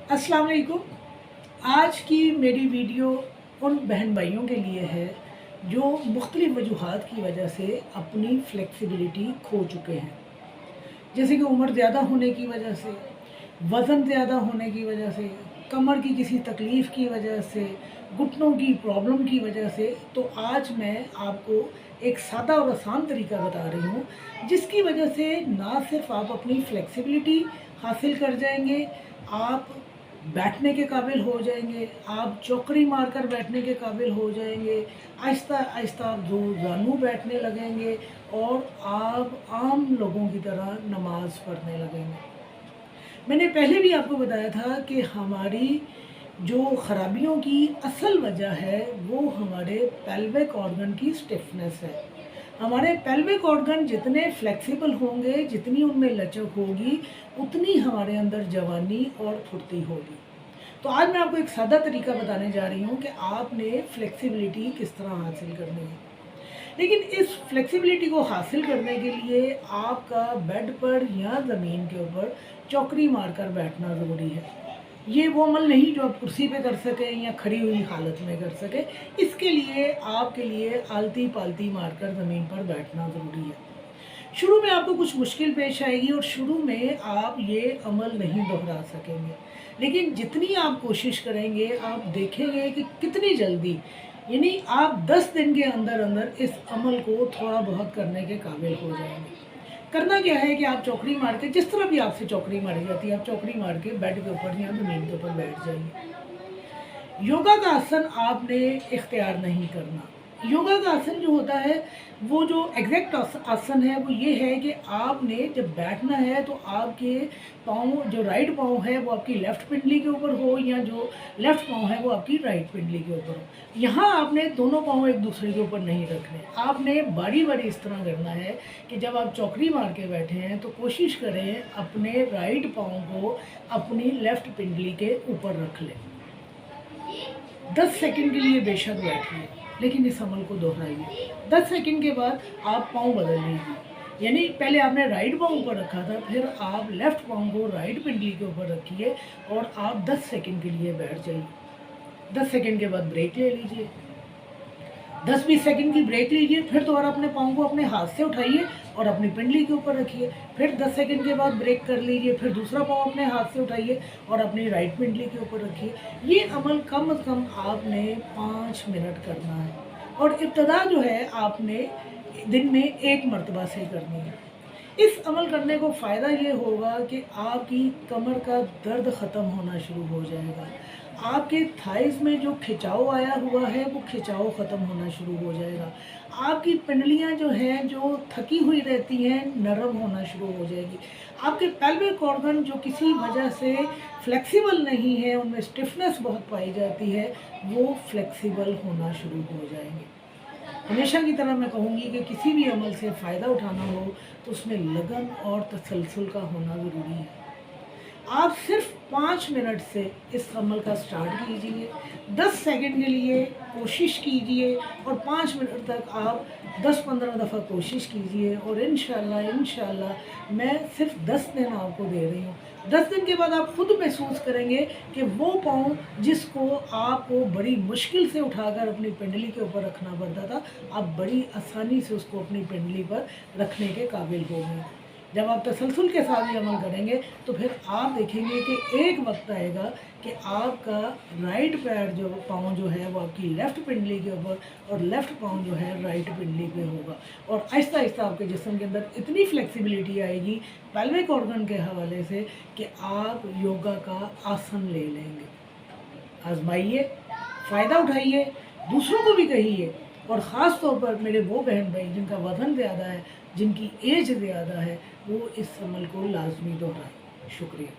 अस्सलाम वालेकुम। आज की मेरी वीडियो उन बहन भाइयों के लिए है जो मुख्तलिफ़ वजूहात की वजह से अपनी फ्लेक्सिबिलिटी खो चुके हैं। जैसे कि उम्र ज़्यादा होने की वजह से, वज़न ज़्यादा होने की वजह से, कमर की किसी तकलीफ़ की वजह से, घुटनों की प्रॉब्लम की वजह से। तो आज मैं आपको एक सादा और आसान तरीका बता रही हूँ, जिसकी वजह से ना सिर्फ़ आप अपनी फ्लेक्सिबिलिटी हासिल कर जाएँगे, आप बैठने के काबिल हो जाएँगे, आप चौकड़ी मारकर बैठने के काबिल हो जाएँगे, आहिस्ता-आहिस्ता आप दो जानू बैठने लगेंगे और आप आम लोगों की तरह नमाज़ पढ़ने लगेंगे। मैंने पहले भी आपको बताया था कि हमारी जो खराबियों की असल वजह है, वो हमारे पेल्विक ऑर्गन की स्टिफनेस है। हमारे पेल्विक ऑर्गन जितने फ्लेक्सिबल होंगे, जितनी उनमें लचक होगी, उतनी हमारे अंदर जवानी और फुर्ती होगी। तो आज मैं आपको एक सादा तरीका बताने जा रही हूँ कि आपने फ्लेक्सिबिलिटी किस तरह हासिल करनी है। लेकिन इस फ्लेक्सिबिलिटी को हासिल करने के लिए आपका बेड पर या ज़मीन के ऊपर चौकड़ी मारकर बैठना ज़रूरी है। ये वो अमल नहीं जो आप कुर्सी पे कर सकें या खड़ी हुई हालत में कर सकें। इसके लिए आपके लिए आलती-पालती मारकर ज़मीन पर बैठना ज़रूरी है। शुरू में आपको कुछ मुश्किल पेश आएगी और शुरू में आप ये अमल नहीं दोहरा सकेंगे। लेकिन जितनी आप कोशिश करेंगे, आप देखेंगे कि कितनी जल्दी, यानी आप 10 दिन के अंदर-अंदर इस अमल को थोड़ा बहुत करने के काबिल हो जाएँगे। करना क्या है कि आप चौकड़ी मार के, जिस तरह भी आपसे चौकड़ी मारी जाती है, आप चौकड़ी मार के बेड के ऊपर या ज़मीन के ऊपर बैठ जाइए। योगा का आसन आपने इख्तियार नहीं करना। योगा का आसन जो होता है, वो जो एग्ज़ैक्ट आसन है, वो ये है कि आपने जब बैठना है तो आपके पाँव, जो राइट पाँव है वो आपकी लेफ़्ट पिंडली के ऊपर हो या जो लेफ़्ट पाँव है वो आपकी राइट पिंडली के ऊपर हो। यहाँ आपने दोनों पाँव एक दूसरे के ऊपर नहीं रखने। आपने बारी-बारी इस तरह करना है कि जब आप चौकड़ी मार के बैठे हैं तो कोशिश करें अपने राइट पाँव को अपनी लेफ़्ट पिंडली के ऊपर रख लें। 10 सेकंड के लिए बेशक बैठिए, लेकिन इस अमल को दोहराइए। 10 सेकंड के बाद आप पाँव बदल लीजिए। यानी पहले आपने राइट पाँव ऊपर रखा था, फिर आप लेफ़्ट पाँव को राइट पिंडली के ऊपर रखिए और आप 10 सेकंड के लिए बैठ जाइए। 10 सेकंड के बाद ब्रेक ले लीजिए। 10-20 सेकंड की ब्रेक लीजिए, फिर दोबारा अपने पाँव को अपने हाथ से उठाइए और अपनी पिंडली के ऊपर रखिए। फिर 10 सेकंड के बाद ब्रेक कर लीजिए, फिर दूसरा पाँव अपने हाथ से उठाइए और अपनी राइट पिंडली के ऊपर रखिए। ये अमल कम से कम आपने 5 मिनट करना है और इब्तिदा जो है आपने दिन में 1 मरतबा से करनी है। इस अमल करने को फ़ायदा ये होगा कि आपकी कमर का दर्द ख़त्म होना शुरू हो जाएगा। आपके थाइज़ में जो खिंचाव आया हुआ है, वो खिंचाव ख़त्म होना शुरू हो जाएगा। आपकी पिंडलियाँ जो हैं, जो थकी हुई रहती हैं, नरम होना शुरू हो जाएगी। आपके पेल्विक ऑर्गन जो किसी वजह से फ्लेक्सिबल नहीं है, उनमें स्टिफनेस बहुत पाई जाती है, वो फ्लेक्सिबल होना शुरू हो जाएँगे। हमेशा की तरह मैं कहूँगी कि किसी भी अमल से फ़ायदा उठाना हो तो उसमें लगन और तसलसल का होना ज़रूरी है। आप सिर्फ 5 मिनट से इस अमल का स्टार्ट कीजिए। 10 सेकंड के लिए कोशिश कीजिए और 5 मिनट तक आप 10-15 दफ़ा कोशिश कीजिए और इंशाअल्लाह मैं सिर्फ 10 दिन आपको दे रही हूँ। 10 दिन के बाद आप खुद महसूस करेंगे कि वो पाँव जिसको आपको बड़ी मुश्किल से उठाकर अपनी पिंडली के ऊपर रखना पड़ता था, आप बड़ी आसानी से उसको अपनी पिंडली पर रखने के काबिल हो गए। जब आप तसलसल के साथ ये अमल करेंगे तो फिर आप देखेंगे कि एक वक्त आएगा कि आपका राइट पैर जो पाँव जो है वो आपकी लेफ़्ट पिंडली के ऊपर और लेफ़्ट पाँव जो है राइट पिंडली पे होगा और आहिस्ता आहिस्ता आपके जिस्म के अंदर इतनी फ्लेक्सिबिलिटी आएगी पेल्विक ऑर्गन के हवाले से कि आप योगा का आसन ले लेंगे। आजमाइए, फ़ायदा उठाइए, दूसरों को भी कहिए और ख़ास तौर पर मेरे वो बहन भाई जिनका वज़न ज़्यादा है, जिनकी एज ज़्यादा है, वो इस अमल को लाज़मी दोहराएँ। शुक्रिया।